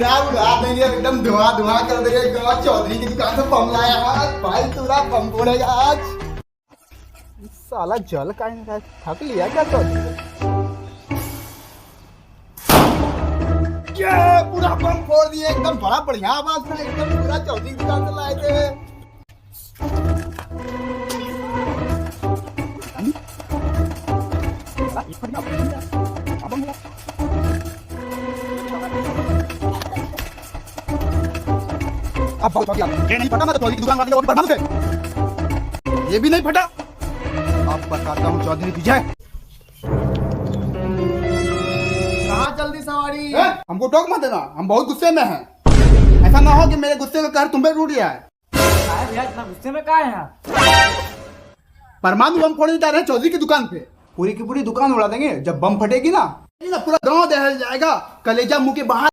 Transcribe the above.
पूरा उड़ा देंगे, एकदम धुआं धुआं कर देंगे। गाँव चौधरी की दुकान से बम लाया आज भाई, पूरा बम फोड़ेगा आज। साला जल का थक लिया क्या चौधरी? ये पूरा बम फोड़ दिए एकदम, बड़ा बढ़िया आवाज था एकदम, पूरा चौधरी की दुकान से लाए थे। अब बहुत ये नहीं फटा, मैं तो चौधरी की दुकान वाले को बर्बाद थे। ये भी नहीं फटा। अब बताता हूँ चौधरी विजय। कहाँ जल्दी सवारी? हमको टोक मत देना, हम बहुत गुस्से में हैं। ऐसा ना हो कि मेरे गुस्से का कहर तुम पे टूट गया है। भैया इतना गुस्से में कहाँ है? परमाणु बम फोड़ने जा रहे हैं चौधरी की दुकान पे। पूरी की पूरी दुकान उड़ा देंगे। जब बम फटेगी ना पूरा गांव दहल जाएगा, कलेजा मुंह के बाहर